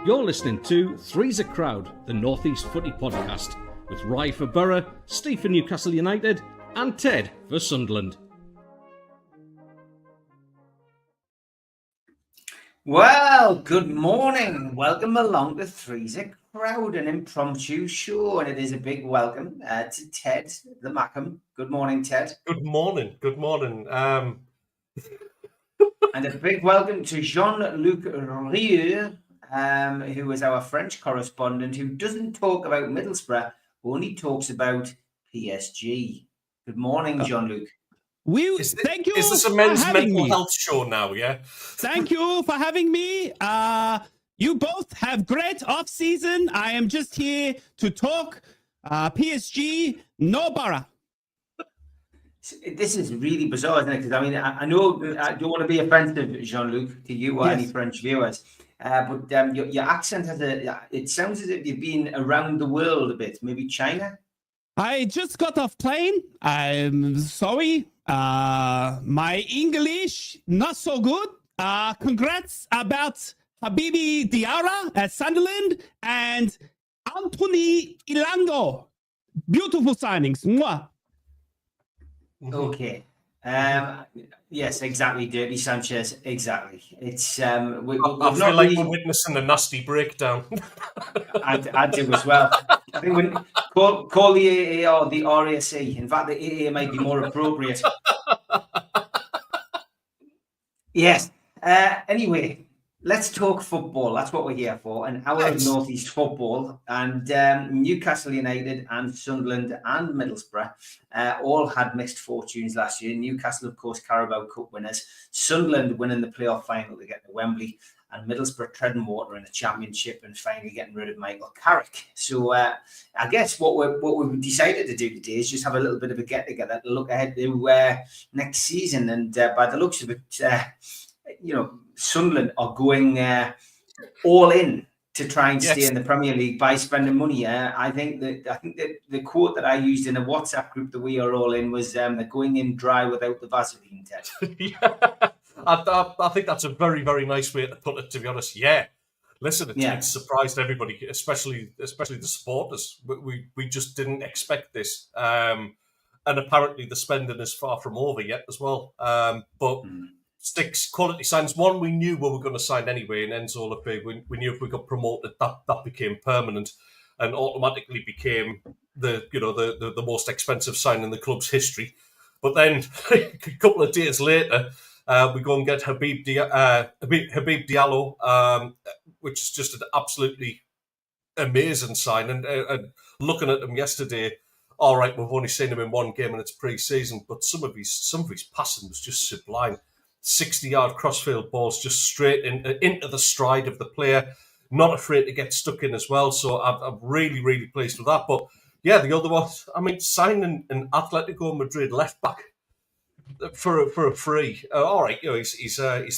You're listening to Three's a Crowd, the North East Footy Podcast, with Rye for Borough, Steve for Newcastle United, and Ted for Sunderland. Well, good morning. Welcome along to Three's a Crowd, an impromptu show, and it is a big welcome to Ted the Mackham. Good morning, Ted. Good morning. Good morning. And a big welcome to Jean-Luc Rieux, who is our French correspondent, who doesn't talk about Middlesbrough, only talks about PSG. Good morning, Jean-Luc. Thank you. Is this a men's mental me. health show now? Yeah. Thank you for having me. You both have great off season. I am just here to talk PSG, no Borough. This is really bizarre, isn't it? Because I mean, I know I don't want to be offensive, Jean-Luc, to you or any French viewers, but your accent has it sounds as if you've been around the world a bit, maybe China. I just got off plane. I'm sorry. My English not so good. Congrats about Habibi Diarra at Sunderland and Anthony Ilando. Beautiful signings. Mwah. Okay. Yes, exactly. Dirty Sanchez. Exactly. It's I feel like we're witnessing a nasty breakdown. I do as well. I think when call the AA or the RAC. In fact, the AA might be more appropriate. Yes. Anyway, let's talk football. That's what we're here for. An hour of North East football. And Newcastle United and Sunderland and Middlesbrough all had mixed fortunes last year. Newcastle, of course, Carabao Cup winners. Sunderland winning the playoff final to get to Wembley. And Middlesbrough treading water in the Championship and finally getting rid of Michael Carrick. So I guess what we've decided to do today is just have a little bit of a get-together to look ahead to next season. And by the looks of it, Sunderland are going all in to try and stay in the Premier League by spending money. I think that the quote that I used in a WhatsApp group that we are all in was they're going in dry without the Vaseline, Ted. Yeah. I think that's a very, very nice way to put it, to be honest. Yeah. Listen, it's surprised everybody, especially the supporters. We just didn't expect this. And apparently the spending is far from over yet as well. But six quality signs. One, we knew we were going to sign anyway, and Enzo Lefebvre. We knew if we got promoted, that became permanent and automatically became the most expensive sign in the club's history. But then a couple of days later, we go and get Habib Diallo, which is just an absolutely amazing sign. And looking at him yesterday, all right, we've only seen him in one game and it's pre-season, but some of his passing was just sublime. 60-yard crossfield balls just straight into the stride of the player, not afraid to get stuck in as well. So I'm really, really pleased with that. But yeah, the other one, I mean, signing an Atletico Madrid left back for a free. All right, he's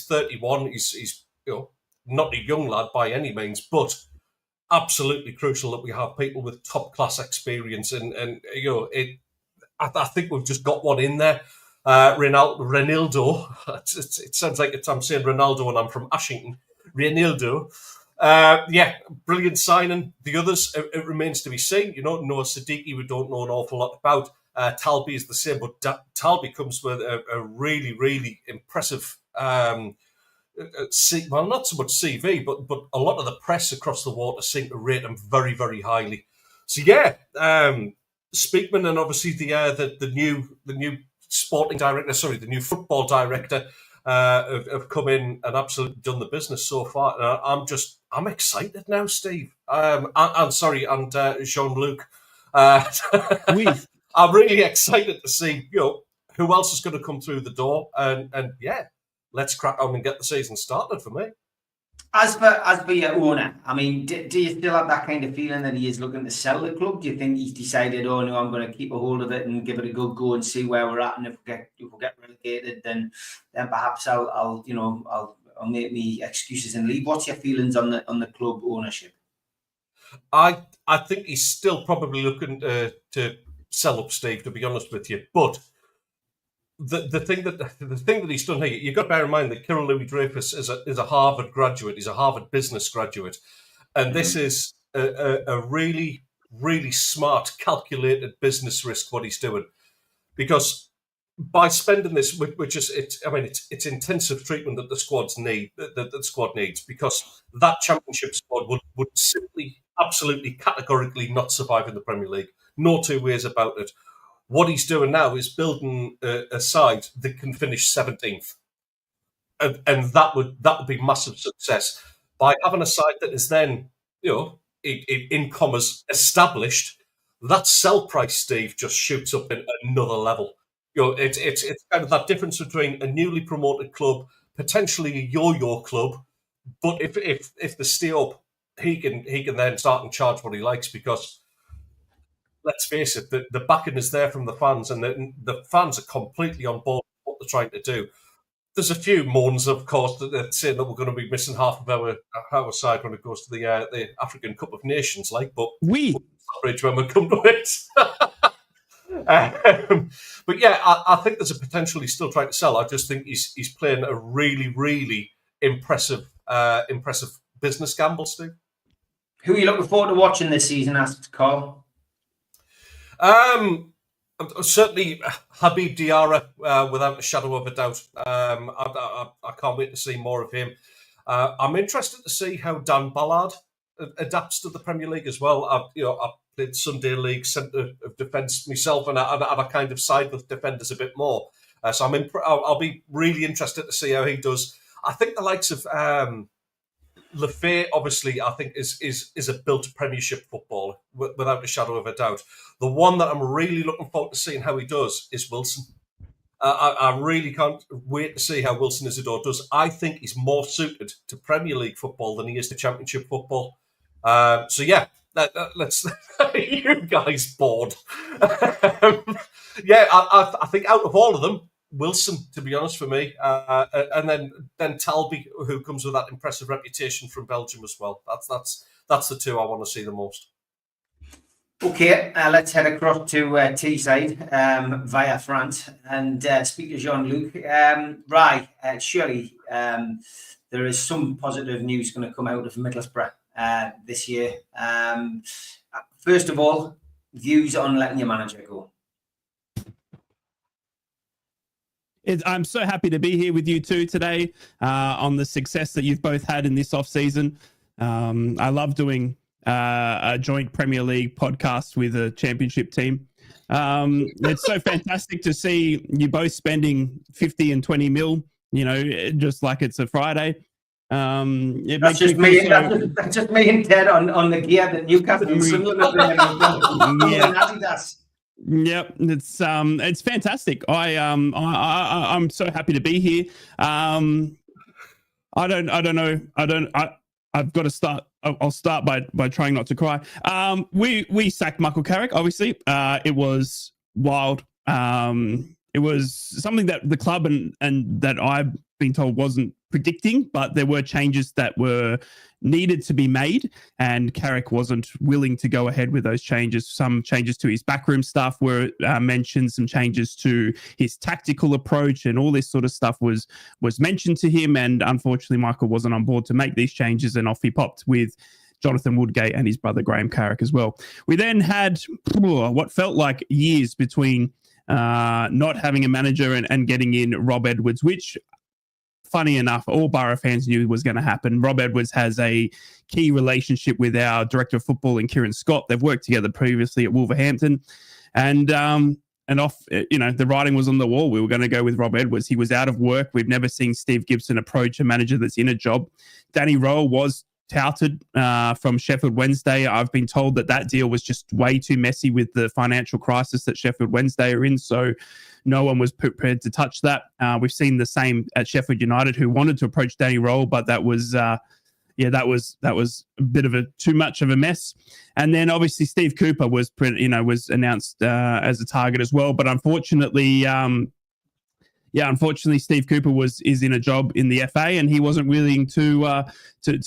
31. He's not a young lad by any means, but absolutely crucial that we have people with top class experience. And I think we've just got one in there. Reinildo. It sounds like I'm saying Ronaldo and I'm from Ashington. Reinildo. Brilliant signing. The others, it remains to be seen. Noah Siddiqui, we don't know an awful lot about. Talby is the same, but Talby comes with a really, really impressive, not so much CV, but a lot of the press across the water seem to rate him very, very highly. So Speakman and obviously the new sporting director, the new football director, have come in and absolutely done the business so far. I'm excited now, Steve. I'm sorry, and Jean-Luc. I'm really excited to see who else is going to come through the door, and let's crack on and get the season started for me. As for your owner, I mean, do you still have that kind of feeling that he is looking to sell the club? Do you think he's decided, oh no, I'm going to keep a hold of it and give it a good go and see where we're at, and if we get relegated, then perhaps I'll make me excuses and leave. What's your feelings on the club ownership? I think he's still probably looking to sell up, Steve, to be honest with you, but the thing that he's done here, you've got to bear in mind that Kirill Louis-Dreyfus is a Harvard graduate. He's a Harvard business graduate, And this is a really, really smart, calculated business risk, what he's doing. Because by spending this, which is, it's intensive treatment that the squads need, that the squad needs, because that championship squad would simply, absolutely, categorically not survive in the Premier League. No two ways about it. What he's doing now is building a side that can finish 17th. And that would be massive success. By having a side that is then, in commas, established, that sell price, Steve, just shoots up in another level. It's kind of that difference between a newly promoted club, potentially a yo-yo club, but if they stay up, he can then start and charge what he likes, because let's face it, the backing is there from the fans, and the fans are completely on board with what they're trying to do. There's a few moans, of course, that they're saying that we're going to be missing half of our side when it goes to the African Cup of Nations, but we'll bridge when we come to it. But yeah, I think there's a potential he's still trying to sell. I just think he's playing a really, really impressive business gamble, Steve. Who are you looking forward to watching this season? Asked Carl. Certainly Habib Diarra, without a shadow of a doubt. I can't wait to see more of him. I'm interested to see how Dan Ballard adapts to the Premier League as well. I've played Sunday League centre of defence myself, and I kind of side with defenders a bit more. So I'll be really interested to see how he does. I think the likes of Lefay, obviously, I think is a built Premiership footballer without a shadow of a doubt. The one that I'm really looking forward to seeing how he does is Wilson. I really can't wait to see how Wilson Isidore does. I think he's more suited to Premier League football than he is to Championship football. So yeah, let's. You guys bored? Yeah, I think out of all of them, Wilson, to be honest, for me, and then Talby, who comes with that impressive reputation from Belgium as well. That's the two I want to see the most. Okay, let's head across to Teesside via France and speak to Jean-Luc. Rye, surely there is some positive news going to come out of Middlesbrough this year. First of all, views on letting your manager go. I'm so happy to be here with you two today on the success that you've both had in this off-season. I love doing a joint Premier League podcast with a championship team. It's so fantastic to see you both spending 50 and 20 mil, just like it's a Friday. That's just me and Ted on the gear that Newcastle and Sunderland are bringing. Adidas. Yep, it's fantastic. I'm so happy to be here. I've got to start. I'll start by trying not to cry. We sacked Michael Carrick. Obviously, it was wild. It was something that the club and that I've been told wasn't predicting, but there were changes that were needed to be made, and Carrick wasn't willing to go ahead with those changes. Some changes to his backroom stuff were mentioned, some changes to his tactical approach, and all this sort of stuff was mentioned to him, and unfortunately Michael wasn't on board to make these changes, and off he popped with Jonathan Woodgate and his brother Graham Carrick as well. We then had what felt like years between not having a manager and getting in Rob Edwards, which, funny enough, all Borough fans knew was going to happen. Rob Edwards has a key relationship with our director of football and Kieran Scott. They've worked together previously at Wolverhampton, and off, the writing was on the wall. We were going to go with Rob Edwards. He was out of work. We've never seen Steve Gibson approach a manager that's in a job. Danny Rowe was touted from Sheffield Wednesday. I've been told that deal was just way too messy with the financial crisis that Sheffield Wednesday are in, so no one was prepared to touch that. We've seen the same at Sheffield United, who wanted to approach Danny Rowe, but that was a bit of too much of a mess. And then obviously Steve Cooper was announced as a target as well, but unfortunately, Steve Cooper is in a job in the FA, and he wasn't willing to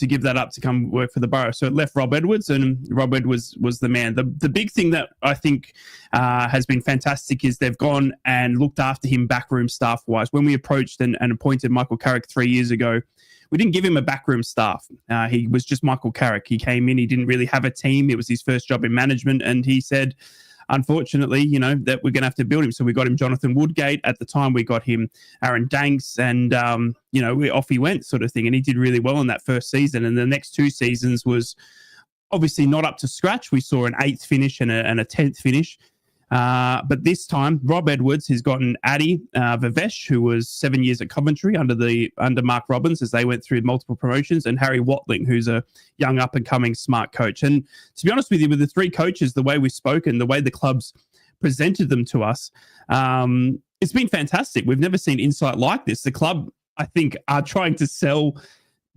give that up to come work for the Borough. So it left Rob Edwards, and Rob Edwards was the man. The big thing that I think has been fantastic is they've gone and looked after him backroom staff-wise. When we approached and appointed Michael Carrick 3 years ago, we didn't give him a backroom staff. He was just Michael Carrick. He came in, he didn't really have a team. It was his first job in management, and he said, unfortunately, that we're going to have to build him. So we got him Jonathan Woodgate. At the time, we got him Aaron Danks, and, off he went sort of thing. And he did really well in that first season. And the next 2 seasons was obviously not up to scratch. We saw an 8th finish and a 10th finish. But this time, Rob Edwards has gotten Adi Vivesh, who was 7 years at Coventry under Mark Robbins as they went through multiple promotions, and Harry Watling, who's a young up-and-coming smart coach. And to be honest with you, with the 3 coaches, the way we've spoken, the way the club's presented them to us, it's been fantastic. We've never seen insight like this. The club, I think, are trying to sell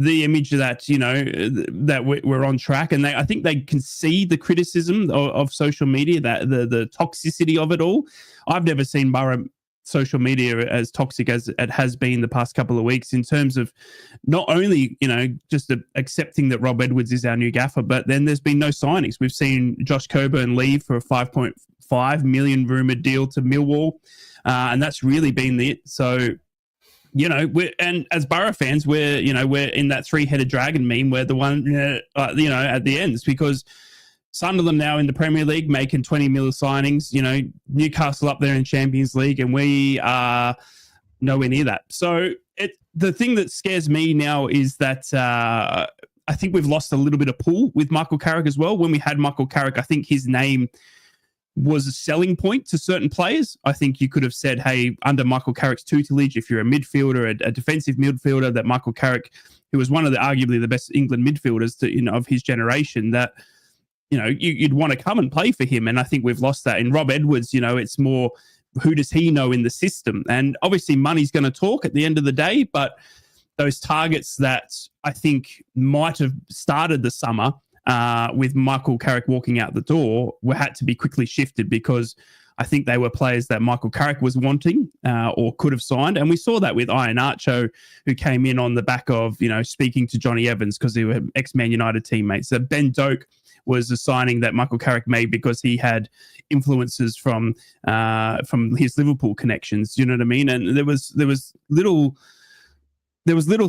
the image that, that we're on track. And I think they can see the criticism of social media, that the toxicity of it all. I've never seen Borough social media as toxic as it has been the past couple of weeks, in terms of not only, just accepting that Rob Edwards is our new gaffer, but then there's been no signings. We've seen Josh Coburn leave for a $5.5 million rumored deal to Millwall. And that's really been it. So, and as Borough fans, we're in that 3-headed dragon meme. We're the one, at the ends, because Sunderland now in the Premier League making 20 million signings, Newcastle up there in Champions League, and we are nowhere near that. So the thing that scares me now is that I think we've lost a little bit of pull with Michael Carrick as well. When we had Michael Carrick, I think his name was a selling point to certain players. I think you could have said, hey, under Michael Carrick's tutelage, if you're a midfielder, a defensive midfielder, that Michael Carrick, who was one of arguably the best England midfielders of his generation, that, you'd want to come and play for him. And I think we've lost that. In Rob Edwards, it's more, who does he know in the system? And obviously money's going to talk at the end of the day, but those targets that I think might have started the summer with Michael Carrick walking out the door had to be quickly shifted, because I think they were players that Michael Carrick was wanting or could have signed. And we saw that with Ian Archo, who came in on the back of, speaking to Johnny Evans because they were ex-Man United teammates. So Ben Doak was a signing that Michael Carrick made because he had influences from his Liverpool connections. You know what I mean? And there was little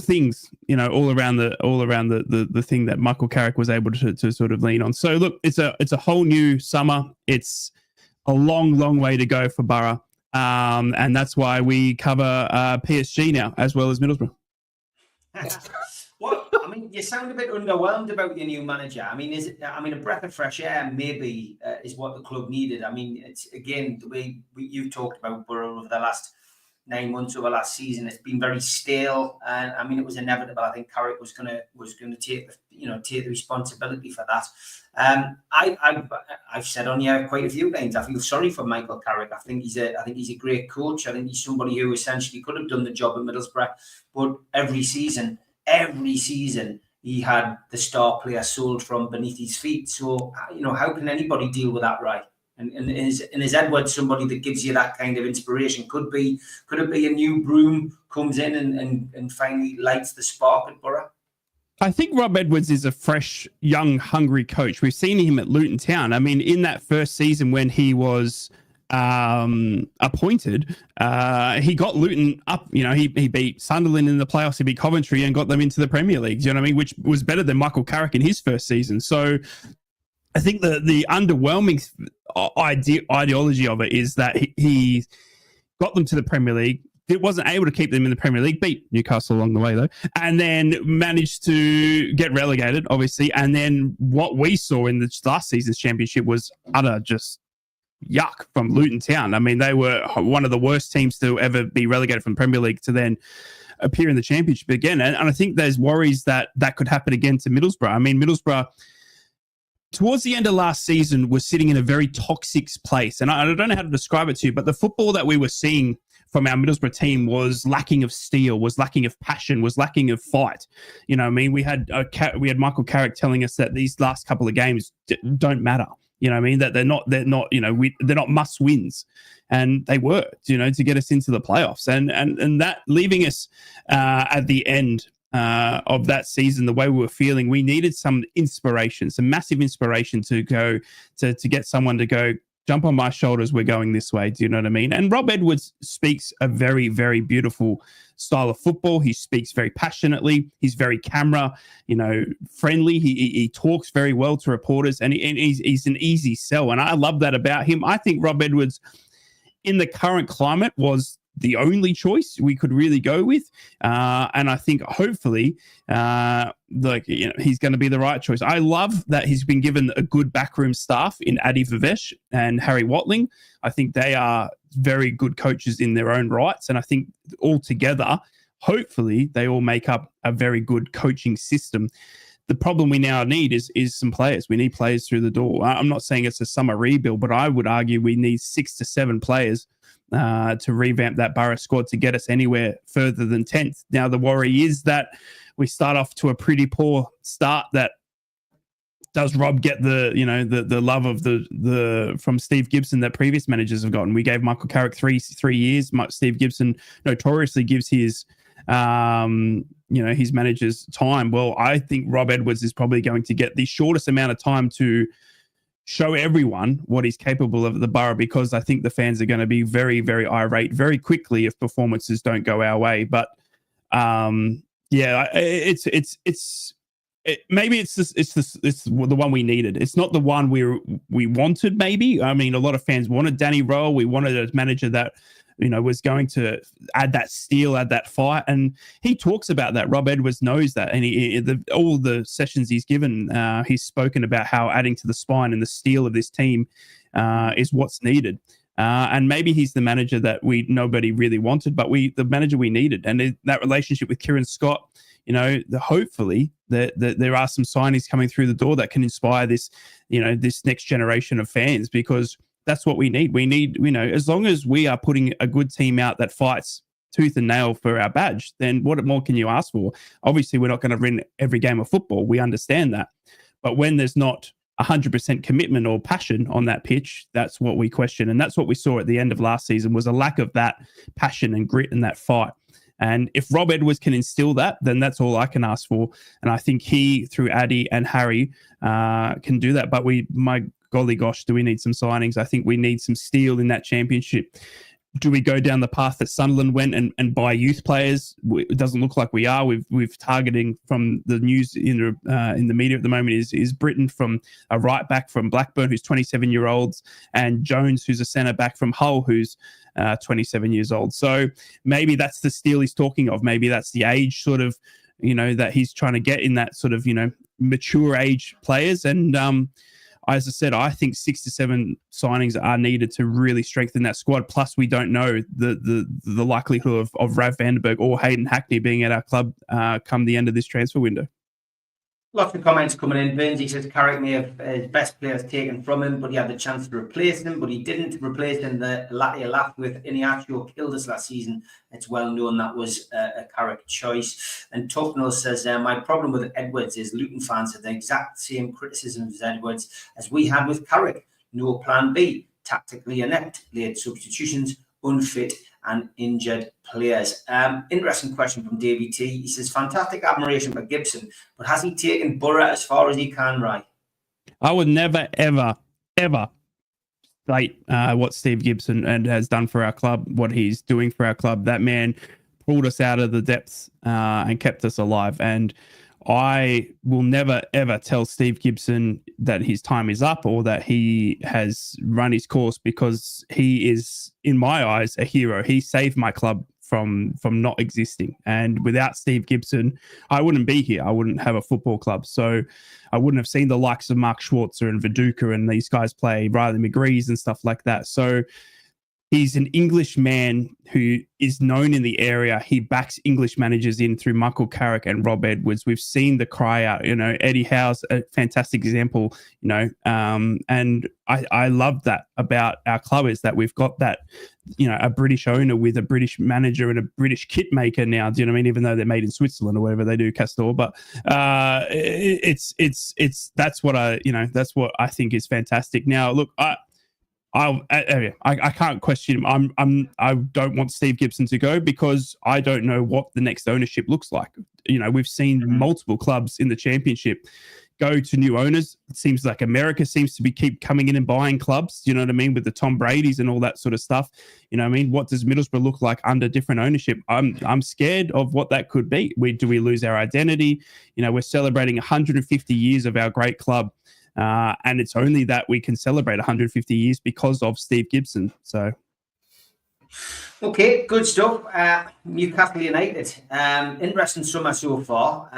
things, all around the thing that Michael Carrick was able to sort of lean on. So look, it's a whole new summer. It's a long way to go for Borough. And that's why we cover PSG now, as well as Middlesbrough. Well, you sound a bit underwhelmed about your new manager. A breath of fresh air maybe is what the club needed. It's, again, the way you've talked about Borough over the last 9 months of the last season. It's been very stale, and it was inevitable. I think Carrick was going to take the responsibility for that. I've said on here quite a few times, I feel sorry for Michael Carrick. I think he's a great coach. I think he's somebody who essentially could have done the job at Middlesbrough, but every season he had the star player sold from beneath his feet. So how can anybody deal with that, right? And is Edwards somebody that gives you that kind of inspiration? Could it be a new broom comes in and finally lights the spark at Borough? I think Rob Edwards is a fresh, young, hungry coach. We've seen him at Luton Town. In that first season when he was appointed, he got Luton up. He beat Sunderland in the playoffs. He beat Coventry and got them into the Premier League. You know what I mean? Which was better than Michael Carrick in his first season. So I think the underwhelming ideology of it is that he got them to the Premier League. It wasn't able to keep them in the Premier League, beat Newcastle along the way though, and then managed to get relegated, obviously. And then what we saw in the last season's championship was utter just yuck from Luton Town. They were one of the worst teams to ever be relegated from Premier League to then appear in the championship again. And I think there's worries that could happen again to Middlesbrough. Middlesbrough, towards the end of last season, was sitting in a very toxic place. And I don't know how to describe it to you, but the football that we were seeing from our Middlesbrough team was lacking of steel, was lacking of passion, was lacking of fight. We had Michael Carrick telling us that these last couple of games don't matter. That they're not must wins, and they were, to get us into the playoffs, and that leaving us at the end of that season, the way we were feeling, we needed some inspiration, some massive inspiration to go to get someone to go, jump on my shoulders. We're going this way. Do you know what I mean? And Rob Edwards speaks a very, very beautiful style of football. He speaks very passionately. He's very camera, friendly. He talks very well to reporters, and he's an easy sell. And I love that about him. I think Rob Edwards, in the current climate, was the only choice we could really go with. And I think hopefully he's going to be the right choice. I love that he's been given a good backroom staff in Adi Vivesh and Harry Watling. I think they are very good coaches in their own rights. And I think altogether, hopefully, they all make up a very good coaching system. The problem we now need is some players. We need players through the door. I'm not saying it's a summer rebuild, but I would argue we need 6 to 7 players to revamp that Borough squad to get us anywhere further than 10th. Now, the worry is that we start off to a pretty poor start. That does Rob get the love of the from Steve Gibson that previous managers have gotten? We gave Michael Carrick three years. Steve Gibson notoriously gives his managers time. Well, I think Rob Edwards is probably going to get the shortest amount of time to show everyone what he's capable of at the Borough, because I think the fans are going to be very, very irate very quickly if performances don't go our way. But maybe it's the one we needed. It's not the one we wanted. Maybe, I mean, a lot of fans wanted Danny Rowe. We wanted a manager that was going to add that steel, add that fight. And he talks about that. Rob Edwards knows that. And all the sessions he's given, he's spoken about how adding to the spine and the steel of this team is what's needed. And maybe he's the manager that nobody really wanted, but the manager we needed. And that relationship with Kieran Scott, hopefully there are some signings coming through the door that can inspire this next generation of fans, because that's what we need. We need, as long as we are putting a good team out that fights tooth and nail for our badge, then what more can you ask for? Obviously, we're not going to win every game of football. We understand that. But when there's not 100% commitment or passion on that pitch, that's what we question. And that's what we saw at the end of last season, was a lack of that passion and grit and that fight. And if Rob Edwards can instill that, then that's all I can ask for. And I think he, through Addy and Harry, can do that. But golly gosh, do we need some signings? I think we need some steel in that championship. Do we go down the path that Sunderland went and buy youth players? It doesn't look like we are. We've targeting from the news in the media at the moment is Britton, from a right back from Blackburn, who's 27-year-olds, and Jones, who's a centre back from Hull, who's 27 years old. So maybe that's the steel he's talking of. Maybe that's the age sort of, that he's trying to get in, that sort of, mature age players. And as I said, I think 6 to 7 signings are needed to really strengthen that squad. Plus, we don't know the likelihood of Rav Vandenberg or Hayden Hackney being at our club come the end of this transfer window. Lots of comments coming in. Burnsy says Carrick may have his best players taken from him, but he had the chance to replace them, but he didn't replace him. The latter laughed with Iniacho killed us last season. It's well known that was a Carrick choice. And Tufnell says, my problem with Edwards is Luton fans have the exact same criticism of Edwards as we had with Carrick. No plan B, tactically inept, late substitutions, unfit and injured players. Interesting question from Davey T. He says, fantastic admiration for Gibson, but has he taken Borough as far as he can, right? I would never, ever, ever state what Steve Gibson has done for our club, what he's doing for our club. That man pulled us out of the depths and kept us alive. And I will never, ever tell Steve Gibson that his time is up or that he has run his course, because he is, in my eyes, a hero. He saved my club from not existing. And without Steve Gibson, I wouldn't be here. I wouldn't have a football club. So I wouldn't have seen the likes of Mark Schwarzer and Viduka and these guys play, Riley McGree's and stuff like that. So he's an English man who is known in the area. He backs English managers in through Michael Carrick and Rob Edwards. We've seen the cry out, Eddie Howe's a fantastic example, and I love that about our club, is that we've got that, a British owner with a British manager and a British kit maker now. Do you know what I mean? Even though they're made in Switzerland or whatever they do, Castor. But that's what I think is fantastic. Now, look, I can't question him. I don't want Steve Gibson to go because I don't know what the next ownership looks like. We've seen multiple clubs in the championship go to new owners. It seems like America seems to keep coming in and buying clubs. You know what I mean? With the Tom Brady's and all that sort of stuff. You know what I mean? What does Middlesbrough look like under different ownership? I'm scared of what that could be. Do we lose our identity? We're celebrating 150 years of our great club. And it's only that we can celebrate 150 years because of Steve Gibson. So, okay, good stuff. Newcastle United. Interesting summer so far.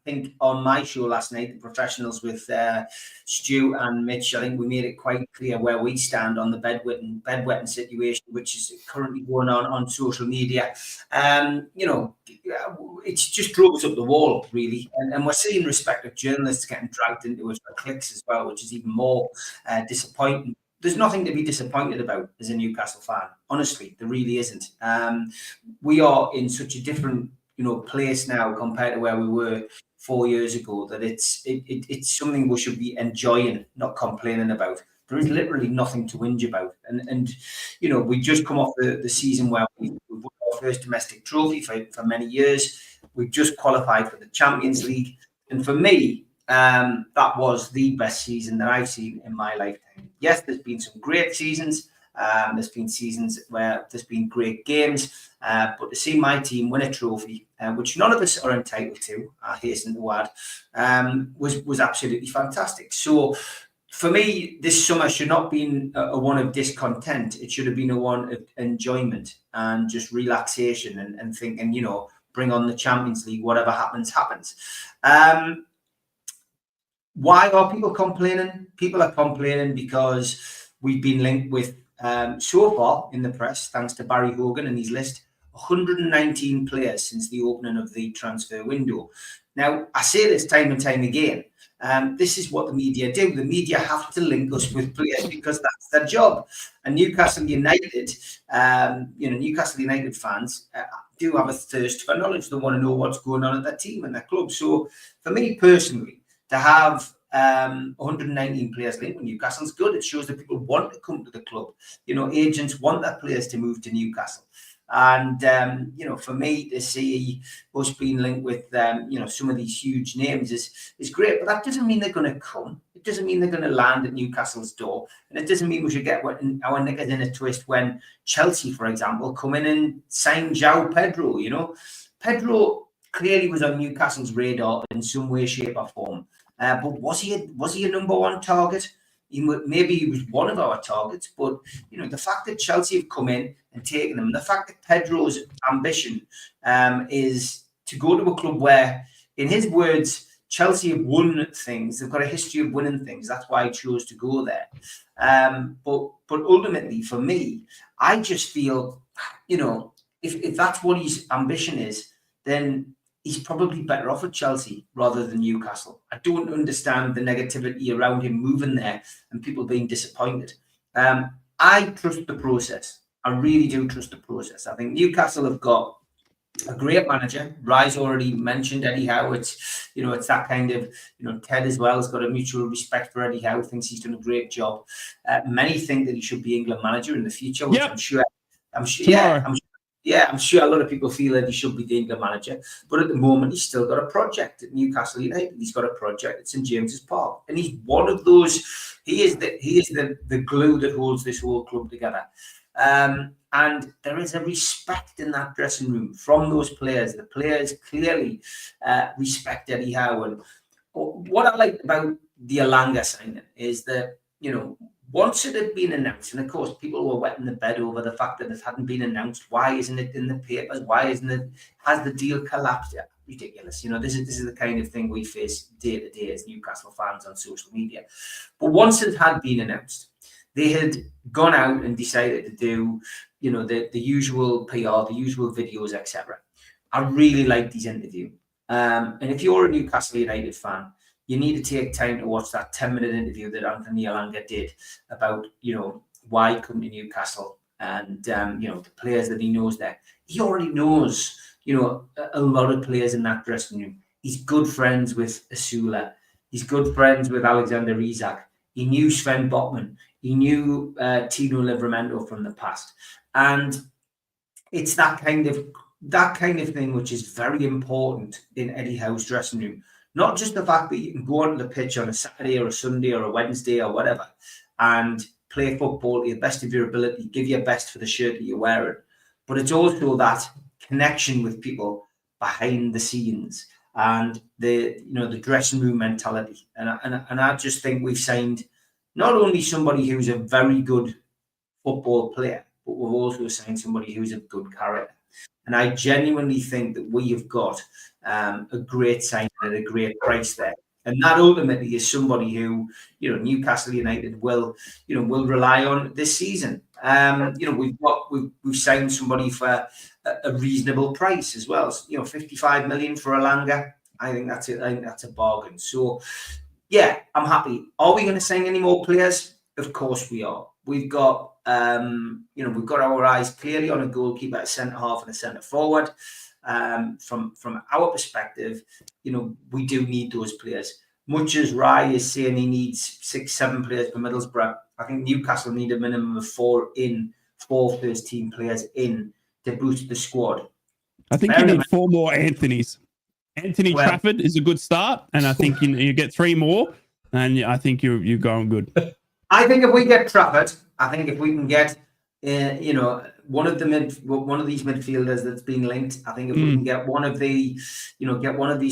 I think on my show last night, the professionals with Stu and Mitch, I think we made it quite clear where we stand on the bedwetting situation, which is currently going on social media. It's just drove us up the wall, really. And we're seeing respected journalists getting dragged into it for clicks as well, which is even more disappointing. There's nothing to be disappointed about as a Newcastle fan. Honestly, there really isn't. We are in such a different place now compared to where we were 4 years ago, that it's something we should be enjoying, not complaining about. There is literally nothing to whinge about. And we just come off the season where we won our first domestic trophy for many years. We've just qualified for the Champions League. And for me, that was the best season that I've seen in my lifetime. Yes, there's been some great seasons. There's been seasons where there's been great games, but to see my team win a trophy, which none of us are entitled to, I hasten to add, was absolutely fantastic. So for me, this summer should not have been a one of discontent. It should have been a one of enjoyment and just relaxation and thinking, bring on the Champions League, whatever happens, happens. Why are people complaining? People are complaining because we've been linked with, so far in the press, thanks to Barry Hogan and his list, 119 players since the opening of the transfer window. Now, I say this time and time again, this is what the media do. The media have to link us with players because that's their job. And Newcastle United, Newcastle United fans do have a thirst for knowledge. They want to know what's going on at their team and their club. So for me personally, to have 119 players linked with Newcastle is good. It shows that people want to come to the club. Agents want their players to move to Newcastle. And, for me to see us being linked with, some of these huge names is great. But that doesn't mean they're going to come. It doesn't mean they're going to land at Newcastle's door. And it doesn't mean we should get our knickers in a twist when Chelsea, for example, come in and sign João Pedro. Pedro clearly was on Newcastle's radar in some way, shape or form. But was he a number one target? Maybe he was one of our targets, but the fact that Chelsea have come in and taken him, the fact that Pedro's ambition is to go to a club where, in his words, Chelsea have won things. They've got a history of winning things. That's why he chose to go there. But ultimately, for me, I just feel, if that's what his ambition is, then he's probably better off at Chelsea rather than Newcastle. I don't understand the negativity around him moving there and people being disappointed. I trust the process. I really do trust the process. I think Newcastle have got a great manager. Rise already mentioned Eddie Howe. It's that kind of, Ted as well has got a mutual respect for Eddie Howe, thinks he's done a great job. Many think that he should be England manager in the future, which I'm sure. I'm sure a lot of people feel that he should be the England manager, but at the moment he's still got a project at Newcastle United. He's got a project at St James's Park, and he's one of those. He is the glue that holds this whole club together. And there is a respect in that dressing room from those players. The players clearly respect Eddie Howe. And what I like about the Elanga signing is that once it had been announced, and of course people were wetting the bed over the fact that it hadn't been announced. Why isn't it in the papers? Why isn't it? Has the deal collapsed? Yeah, ridiculous. This is the kind of thing we face day to day as Newcastle fans on social media. But once it had been announced, they had gone out and decided to do, the usual PR, the usual videos, etc. I really liked his interview. And if you're a Newcastle United fan, you need to take time to watch that 10-minute interview that Anthony Elanga did about, why come to Newcastle and, the players that he knows there. He already knows, a lot of players in that dressing room. He's good friends with Asula. He's good friends with Alexander Isak. He knew Sven Botman. He knew Tino Livramento from the past, and it's that kind of thing which is very important in Eddie Howe's dressing room. Not just the fact that you can go onto the pitch on a Saturday or a Sunday or a Wednesday or whatever and play football to the best of your ability, give your best for the shirt that you're wearing, but it's also that connection with people behind the scenes and the dressing room mentality. And I just think we've signed not only somebody who's a very good football player, but we've also signed somebody who's a good character. And I genuinely think that we have got a great signing at a great price there. And that ultimately is somebody who, Newcastle United will rely on this season. We've signed somebody for a reasonable price as well. 55 million for Elanga. I think that's a bargain. So, yeah, I'm happy. Are we going to sign any more players? Of course we are. We've got we've got our eyes clearly on a goalkeeper, a centre half, and a centre forward. From our perspective, we do need those players. Much as Rye is saying he needs 6-7 players for Middlesbrough, I think Newcastle need a minimum of 4 first team players in to boost the squad. I think you need 4 more Anthonys. Anthony Trafford is a good start, and I think you get 3 more, and I think you're going good. I think if we get Trafford, I think if we can get one of these midfielders that's being linked, I think if we can get one of these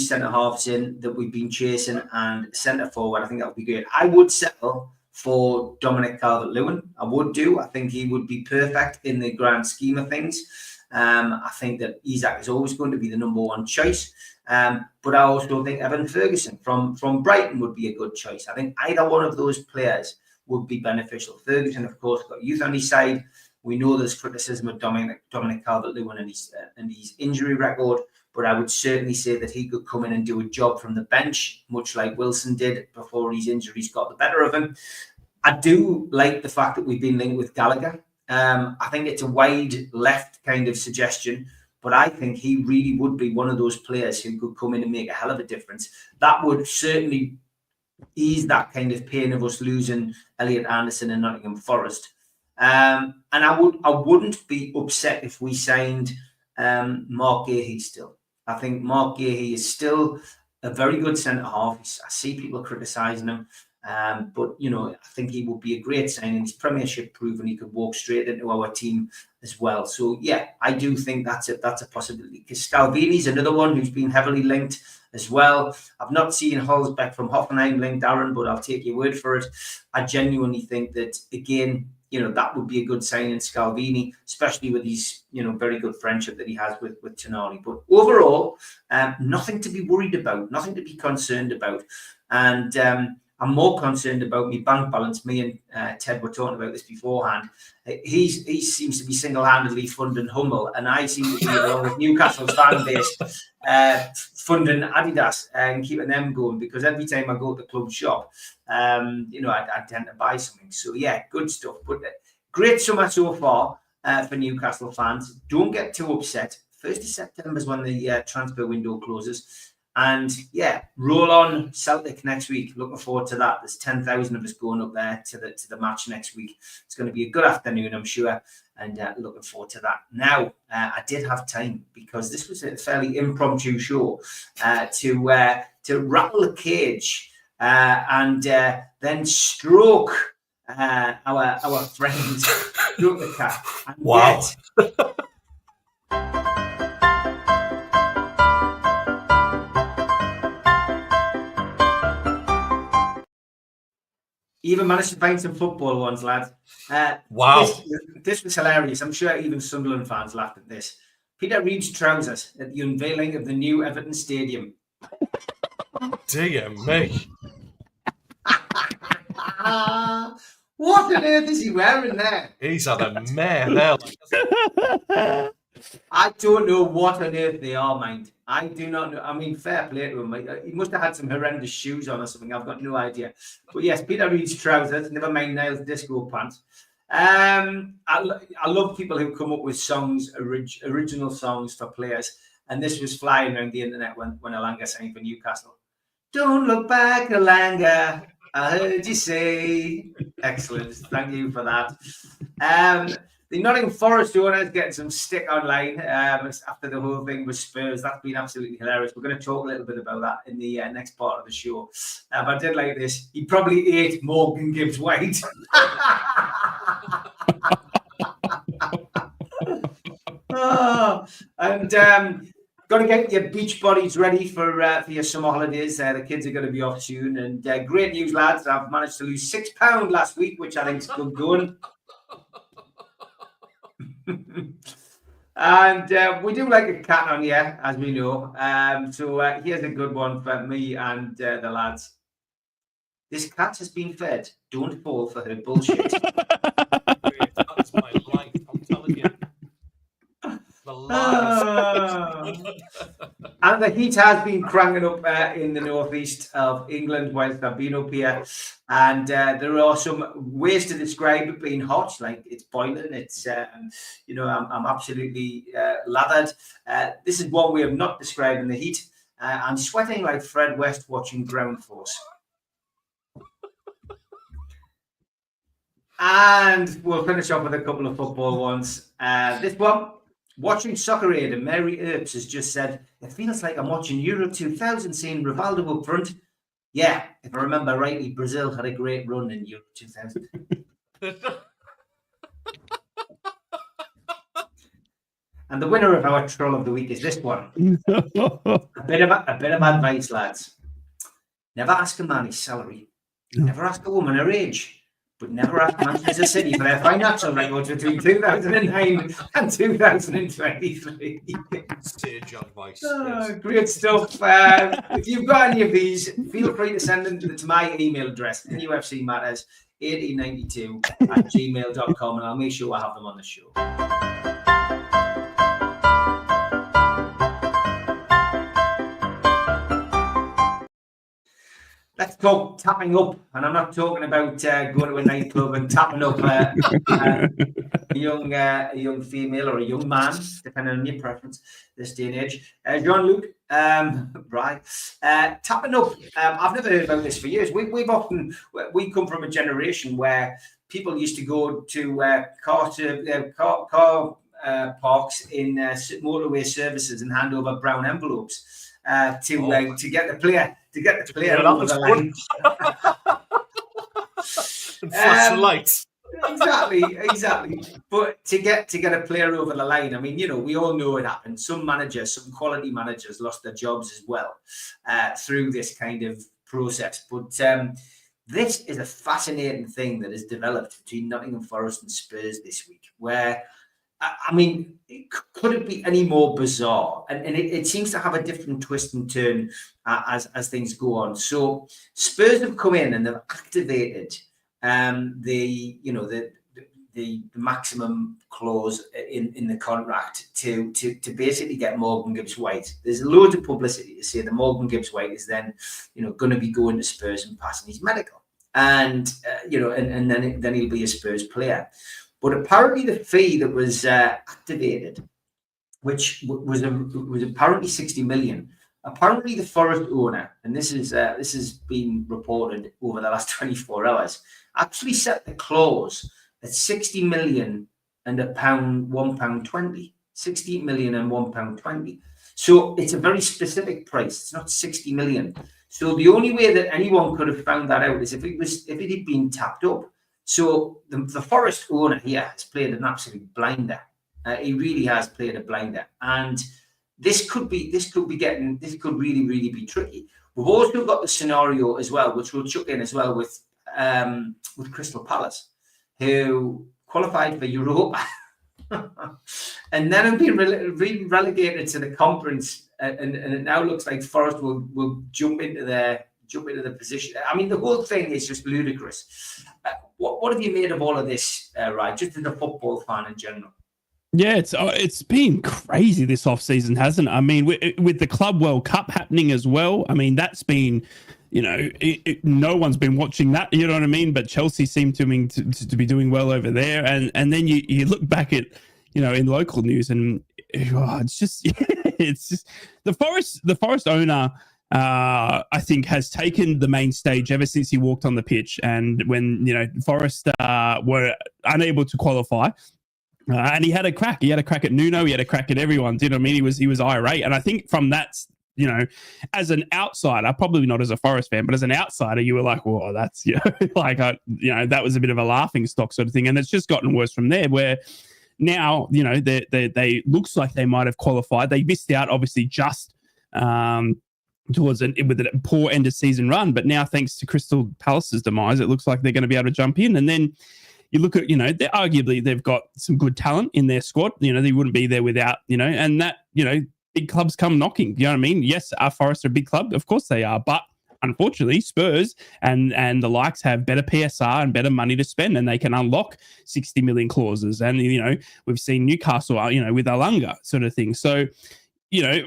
centre halves in that we've been chasing and centre forward, I think that would be great. I would settle for Dominic Calvert-Lewin. I would do. I think he would be perfect in the grand scheme of things. I think that Isak is always going to be the number 1 choice. But I also think Evan Ferguson from Brighton would be a good choice. I think either one of those players would be beneficial. Ferguson, of course, got youth on his side. We know there's criticism of Dominic Calvert-Lewin and his injury record, but I would certainly say that he could come in and do a job from the bench, much like Wilson did before his injuries got the better of him. I do like the fact that we've been linked with Gallagher. I think it's a wide left kind of suggestion, but I think he really would be one of those players who could come in and make a hell of a difference. That would certainly ease that kind of pain of us losing Elliot Anderson and Nottingham Forest. And I wouldn't be upset if we signed Mark Gahey still. I think Mark Gahey is still a very good centre half. I see people criticising him, but I think he would be a great signing. He's Premiership proven. He could walk straight into our team as well. So yeah, I do think that's a possibility. Because Scalvini's another one who's been heavily linked as well. I've not seen Holzbeck from Hoffenheim linked, Darren, but I'll take your word for it. I genuinely think that, again, that would be a good signing, Scalvini, especially with his, very good friendship that he has with Tonali. But overall, nothing to be worried about, nothing to be concerned about. And I'm more concerned about my bank balance. Me and Ted were talking about this beforehand. He seems to be single-handedly funding Hummel, and I seem to be, along with Newcastle's fan base, funding Adidas and keeping them going, because every time I go to the club shop, I tend to buy something. So, yeah, good stuff. But great summer so far for Newcastle fans. Don't get too upset. 1st of September is when the transfer window closes. And yeah, roll on Celtic next week. Looking forward to that. There's 10,000 of us going up there to the match next week. It's going to be a good afternoon, I'm sure, and looking forward to that. Now, I did have time, because this was a fairly impromptu show, to rattle the cage and then stroke our friends, stroke the cat. And wow. Even managed to find some football ones, lads. Wow. This was hilarious. I'm sure even Sunderland fans laughed at this. Peter Reid's trousers at the unveiling of the new Everton Stadium. Dear me. What on earth is he wearing there? He's had a mare there. I don't know what on earth they are, mind. I do not know. I mean, fair play to him. He must have had some horrendous shoes on or something. I've got no idea. But yes, Peter Reid's trousers, never mind Niall's disco pants. I love people who come up with songs, original songs for players. And this was flying around the internet when Elanga sang for Newcastle. Don't look back, Elanga. I heard you say Excellent. Thank you for that. The Nottingham Forest owner is getting some stick online after the whole thing with Spurs. That's been absolutely hilarious. We're going to talk a little bit about that in the next part of the show. But I did like this. He probably ate Morgan Gibbs White. Got to get your beach bodies ready for your summer holidays. The kids are going to be off soon. And great news, lads. I've managed to lose £6 last week, which I think is good going. And we do like a cat on here, as we know. So here's a good one for me and the lads. This cat has been fed. Don't fall for her bullshit. That's my life, I'm telling you. The lies. And the heat has been cranking up in the northeast of England whilst I've been up here. And there are some ways to describe it being hot, like it's boiling. It's, I'm absolutely lathered. This is one way of not describing the heat. I'm sweating like Fred West watching Ground Force. And we'll finish off with a couple of football ones. This one. Watching Soccer Aid, and Mary Earps has just said, it feels like I'm watching Euro 2000 seeing Rivaldo up front. Yeah, if I remember rightly, Brazil had a great run in Euro 2000. And the winner of our troll of the week is this one. a bit of advice, lads. Never ask a man his salary. Never ask a woman her age. But never ask Manchester City for their financial records between 2009 and 2023. Stage advice. Yes. Great stuff. If you've got any of these, feel free to send them to my email address, nufcmatters1892@gmail.com, and I'll make sure I have them on the show. Let's talk tapping up, and I'm not talking about going to a nightclub and tapping up a young female or a young man, depending on your preference this day and age. Jean-Luc, right? Tapping up. I've never heard about this for years. We come from a generation where people used to go to car parks in motorway services and hand over brown envelopes to get the player. Over the line. And flash the lights. Exactly. But to get a player over the line, I mean, we all know it happened. Some quality managers lost their jobs as well through this kind of process. But this is a fascinating thing that has developed between Nottingham Forest and Spurs this week, where I mean, could it be any more bizarre? And it seems to have a different twist and turn as things go on. So Spurs have come in and they've activated the maximum clause in the contract to basically get Morgan Gibbs White. There's loads of publicity to say that Morgan Gibbs White is then going to be going to Spurs and passing his medical, and then he'll be a Spurs player. But apparently the fee that was activated, which was apparently 60 million, apparently the Forest owner, and this has been reported over the last 24 hours, actually set the clause at 60 million and £1.20. 60 million and £1.20. So it's a very specific price. It's not 60 million. So the only way that anyone could have found that out is if it had been tapped up. So the Forest owner here has played an absolute blinder. He really has played a blinder, and this could really, really be tricky. We've also got the scenario as well, which we'll chuck in as well with Crystal Palace, who qualified for Europa, and then have been relegated to the conference, and it now looks like Forest will jump into the position. I mean, the whole thing is just ludicrous. What have you made of all of this, right? Just as a football fan in general. Yeah, it's been crazy this off-season, hasn't it? I mean, with the Club World Cup happening as well. I mean, that's been, no one's been watching that. You know what I mean? But Chelsea seem to be doing well over there, and then you look back at, in local news, and it's just the Forest owner. I think has taken the main stage ever since he walked on the pitch. And when, Forest were unable to qualify, and he had a crack. He had a crack at Nuno. He had a crack at everyone. Do you know what I mean? He was irate. And I think from that, as an outsider, probably not as a Forest fan, but as an outsider, you were like, "Whoa, that's that was a bit of a laughing stock sort of thing." And it's just gotten worse from there. Where now, they looks like they might have qualified. They missed out, obviously, just with a poor end of season run. But now, thanks to Crystal Palace's demise, it looks like they're going to be able to jump in. And then you look at, they've got some good talent in their squad. They wouldn't be there without, and that, big clubs come knocking. You know what I mean? Yes, our Forest are a big club. Of course they are. But unfortunately, Spurs and the likes have better PSR and better money to spend, and they can unlock 60 million clauses. And, we've seen Newcastle, with Alanga sort of thing. So,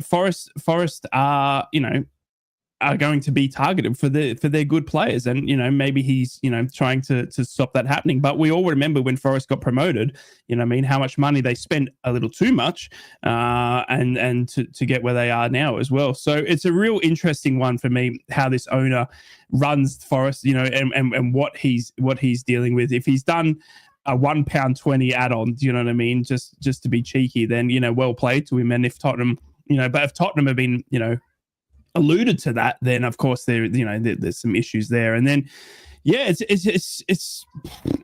Forest are going to be targeted for their good players. And, maybe he's, trying to stop that happening. But we all remember when Forest got promoted, how much money they spent, a little too much, and to get where they are now as well. So it's a real interesting one for me, how this owner runs Forest, and what he's dealing with. If he's done a £1.20 add-on, do you know what I mean? Just to be cheeky, then, well played to him. And if Tottenham, but if Tottenham have been, alluded to that, then of course there's some issues there. And then it's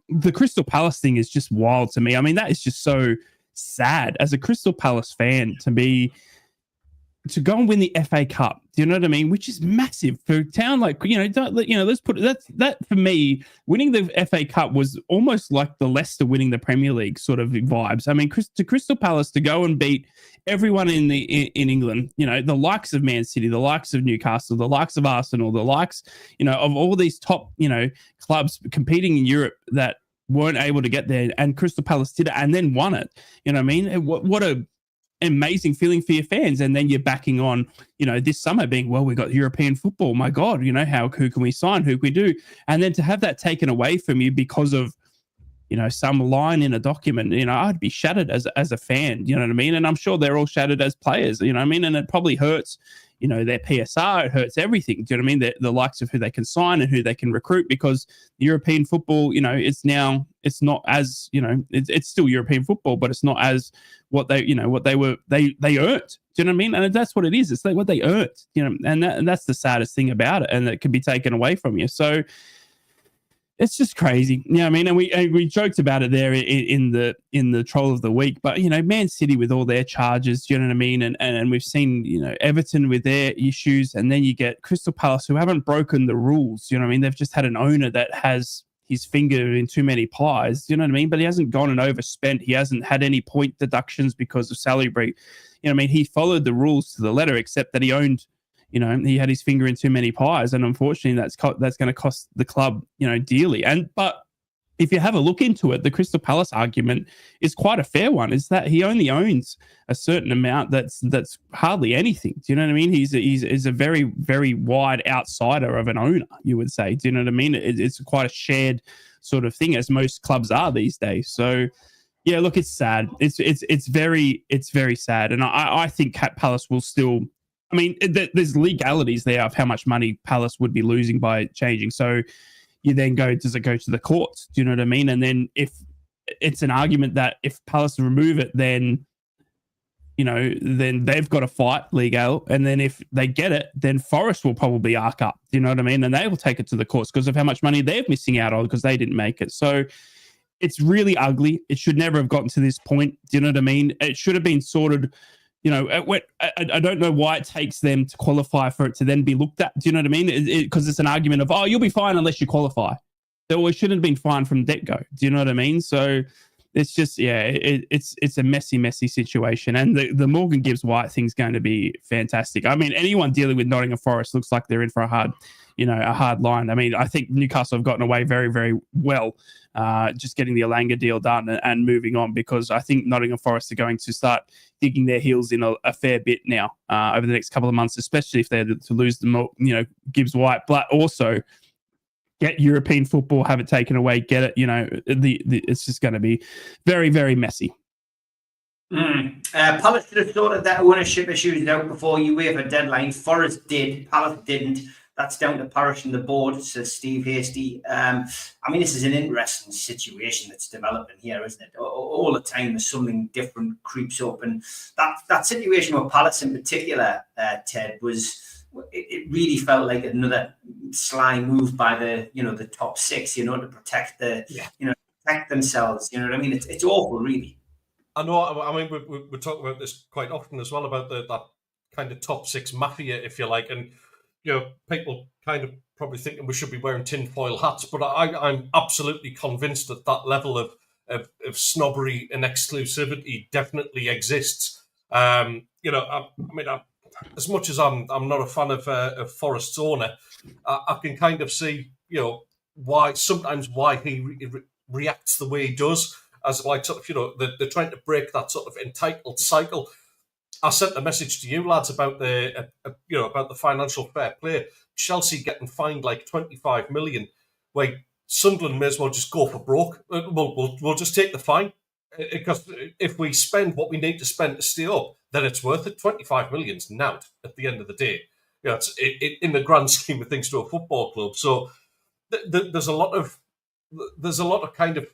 the Crystal Palace thing is just wild to me. I mean, that is just so sad as a Crystal Palace fan to go and win the FA Cup. Do you know what I mean? Which is massive for a town like, let's put it, that for me, winning the FA Cup was almost like the Leicester winning the Premier League sort of vibes. I mean, to Crystal Palace to go and beat everyone in England, the likes of Man City, the likes of Newcastle, the likes of Arsenal, the likes, of all these top, clubs competing in Europe that weren't able to get there, and Crystal Palace did it and then won it. You know what I mean? What a amazing feeling for your fans. And then you're backing on, this summer being, well, we got European football. My God, who can we sign? Who can we do? And then to have that taken away from you because of, some line in a document, I'd be shattered as a fan, you know what I mean? And I'm sure they're all shattered as players, you know what I mean? And it probably hurts, their PSR, it hurts everything. Do you know what I mean? The likes of who they can sign and who they can recruit, because European football, it's not as, it's still European football, but it's not as what they earned. Do you know what I mean? And that's what it is. It's like what they earned, and that's the saddest thing about it. And it can be taken away from you. So it's just crazy. You know what I mean? And we joked about it there in the troll of the week, but Man City with all their charges, you know what I mean? And we've seen, Everton with their issues, and then you get Crystal Palace who haven't broken the rules, you know what I mean? They've just had an owner that has his finger in too many pies, you know what I mean? But he hasn't gone and overspent. He hasn't had any point deductions because of salary break. You know what I mean? He followed the rules to the letter, except that he owned, he had his finger in too many pies, and unfortunately that's going to cost the club, dearly. But if you have a look into it, the Crystal Palace argument is quite a fair one. Is that he only owns a certain amount that's hardly anything. Do you know what I mean? He's a very, very wide outsider of an owner, you would say. Do you know what I mean? It's quite a shared sort of thing, as most clubs are these days. So yeah, look, it's sad. It's very sad, and I think Palace will still. I mean, there's legalities there of how much money Palace would be losing by changing. So you then does it go to the courts? Do you know what I mean? And then if it's an argument that if Palace remove it, then, then they've got to fight legal. And then if they get it, then Forest will probably arc up. Do you know what I mean? And they will take it to the courts because of how much money they're missing out on because they didn't make it. So it's really ugly. It should never have gotten to this point. Do you know what I mean? It should have been sorted. I don't know why it takes them to qualify for it to then be looked at. Do you know what I mean? Because it's an argument of, you'll be fine unless you qualify. So it shouldn't have been fine from the get-go. Do you know what I mean? So it's just, it's a messy situation. And the Morgan Gibbs White thing's going to be fantastic. I mean, anyone dealing with Nottingham Forest looks like they're in for a hard line. I mean, I think Newcastle have gotten away very, very well, just getting the Alanga deal done and moving on, because I think Nottingham Forest are going to start digging their heels in a fair bit now over the next couple of months, especially if they're to lose the Gibbs White, but also get European football, have it taken away, get it. It's just going to be very, very messy. Palace should have sorted that ownership issues out before UEFA deadline. Forest did, Palace didn't. That's down to Parish and the board, says Steve Hasty. I mean, this is an interesting situation that's developing here, isn't it? All the time there's something different creeps up. And that situation with Palace in particular, Ted, was it really felt like another sly move by the top six, to protect protect themselves. You know what I mean? It's awful, really. I know. I mean, we talk about this quite often as well, about that kind of top six mafia, if you like, and people kind of probably thinking we should be wearing tinfoil hats, but I'm absolutely convinced that that level of snobbery and exclusivity definitely exists. I mean, as much as I'm not a fan of Forest's owner, I can kind of see, why he reacts the way he does, as like sort of, they're trying to break that sort of entitled cycle. I sent a message to you lads about about the financial fair play. Chelsea getting fined like 25 million. Wait, Sunderland may as well just go for broke. We'll just take the fine, because if we spend what we need to spend to stay up, then it's worth it. 25 million's now at the end of the day. It's in the grand scheme of things to a football club. So there's a lot of kind of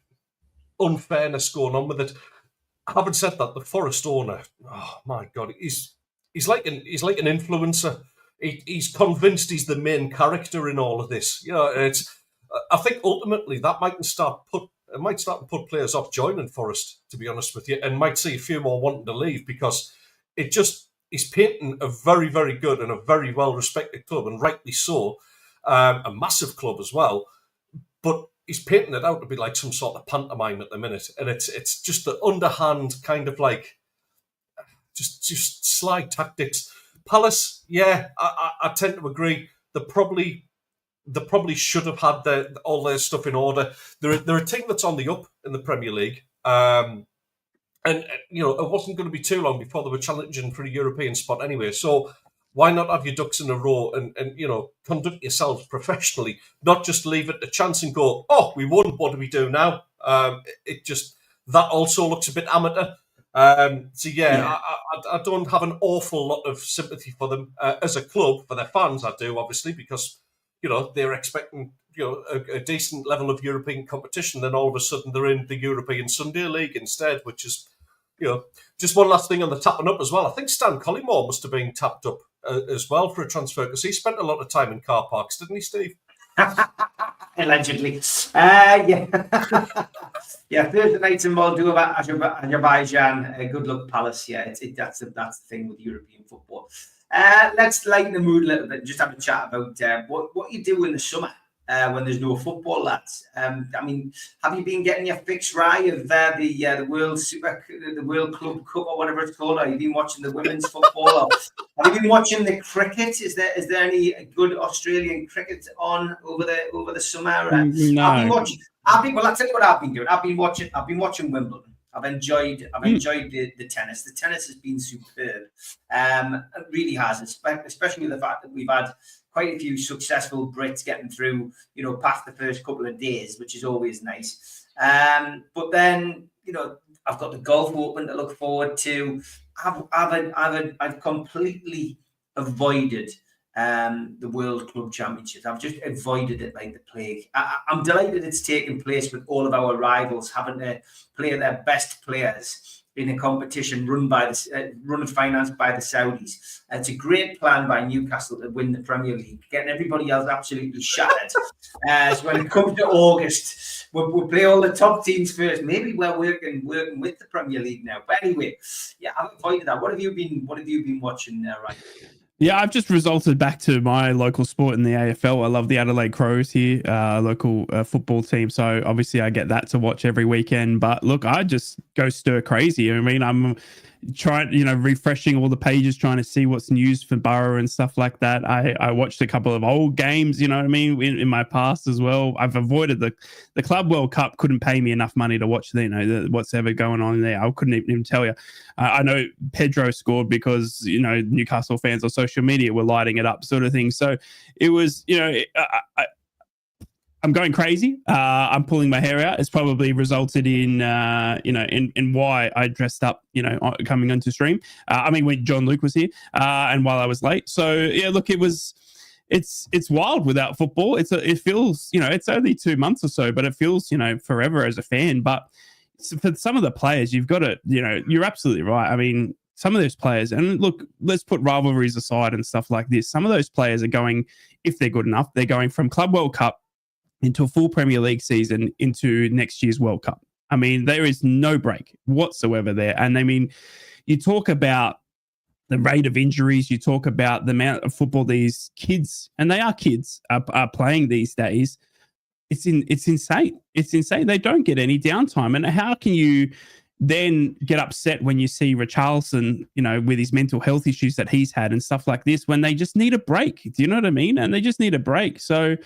unfairness going on with it. Having said that, the Forest owner, oh my God, he's like an influencer. He's convinced he's the main character in all of this. I think ultimately that might start to put players off joining Forest, to be honest with you, and might see a few more wanting to leave, because he's painting a very, very good and a very well-respected club, and rightly so, a massive club as well, but he's painting it out to be like some sort of pantomime at the minute, and it's just the underhand kind of like just sly tactics. Palace, yeah, I tend to agree. They probably should have had all their stuff in order. They're a team that's on the up in the Premier League, and it wasn't going to be too long before they were challenging for a European spot anyway. So why not have your ducks in a row and conduct yourselves professionally, not just leave it to chance and go, oh, we won, what do we do now? That also looks a bit amateur. I don't have an awful lot of sympathy for them as a club. For their fans, I do, obviously, because they're expecting a decent level of European competition. Then all of a sudden they're in the European Sunday League instead, which is just one last thing on the tapping up as well. I think Stan Collymore must have been tapped up as well for a transfer, because he spent a lot of time in car parks, didn't he, Steve? Allegedly. Yeah. Yeah, Thursday night in Moldova, Azerbaijan. Good luck, Palace. Yeah, that's the thing with European football. Let's lighten the mood a little bit and just have a chat about what you do in the summer when there's no football, lads. I mean, have you been getting your fix, Rye, of the World Club Cup or whatever it's called? Have you been watching the women's football? Or have you been watching the cricket? Is there any good Australian cricket on over the summer? No. I'll tell you what I've been doing. I've been watching Wimbledon. I've enjoyed the tennis. The tennis has been superb. It really has, especially the fact that we've had quite a few successful Brits getting through, past the first couple of days, which is always nice. But then, I've got the Golf Open to look forward to. I've completely avoided the World Club Championships. I've just avoided it like the plague. I'm delighted it's taking place with all of our rivals having to play their best players in a competition run and financed by the Saudis. It's a great plan by Newcastle to win the Premier League, getting everybody else absolutely shattered. So when it comes to August, we'll play all the top teams first. Maybe we're working with the Premier League now. But anyway, yeah, I've avoided that. What have you been watching there, right? Yeah, I've just resulted back to my local sport in the AFL. I love the Adelaide Crows here, local football team. So obviously I get that to watch every weekend. But look, I just go stir crazy. I mean, I'm trying, refreshing all the pages, trying to see what's news for Borough and stuff like that. I watched a couple of old games, in my past as well. I've avoided the Club World Cup. Couldn't pay me enough money to watch what's ever going on there. I couldn't even tell you. I know Pedro scored because, Newcastle fans on social media were lighting it up, sort of thing. So it was, I'm going crazy. I'm pulling my hair out. It's probably resulted in, in why I dressed up, coming onto stream. When John Luke was here, and while I was late. So yeah, look, it's wild without football. It feels, it's only 2 months or so, but it feels, forever as a fan. But for some of the players, you've got to, you're absolutely right. I mean, some of those players, and look, let's put rivalries aside and stuff like this. Some of those players are going, if they're good enough, they're going from Club World Cup into a full Premier League season into next year's World Cup. I mean, there is no break whatsoever there. And I mean, you talk about the rate of injuries, you talk about the amount of football these kids, and they are kids, are playing these days. It's insane. It's insane. They don't get any downtime. And how can you then get upset when you see Richarlison, with his mental health issues that he's had and stuff like this, when they just need a break? Do you know what I mean? And they just need a break. So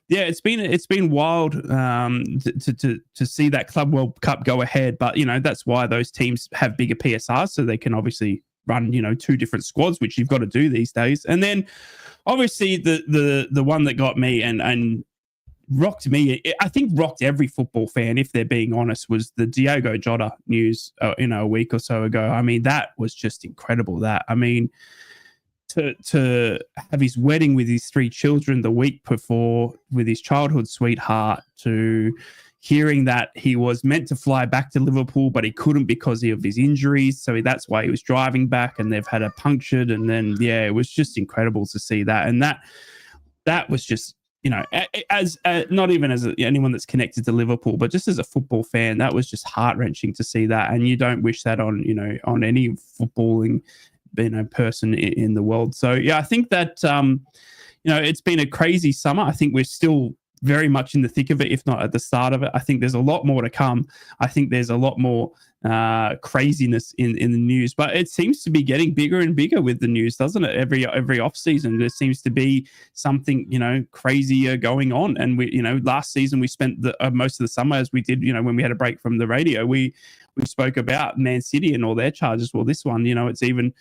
yeah, it's been wild to see that Club World Cup go ahead, but that's why those teams have bigger PSRs, so they can obviously run 2 different squads, which you've got to do these days. And then obviously the one that got me and rocked me, I think rocked every football fan, if they're being honest, was the Diogo Jota news a week or so ago. I mean, that was just incredible. To have his wedding with his 3 children the week before with his childhood sweetheart, to hearing that he was meant to fly back to Liverpool, but he couldn't because of his injuries. So that's why he was driving back, and they've had it punctured. And then, yeah, it was just incredible to see that. And that was just, as not even as anyone that's connected to Liverpool, but just as a football fan, that was just heart-wrenching to see that. And you don't wish that on any footballing person in the world. So yeah, I think that it's been a crazy summer. I think we're still very much in the thick of it, if not at the start of it. I think there's a lot more to come. I think there's a lot more craziness in the news, but it seems to be getting bigger and bigger with the news, doesn't it? Every off season there seems to be something crazier going on. And we last season we spent the most of the summer, as we did when we had a break from the radio, we spoke about Man City and all their charges. Well, this one, it's even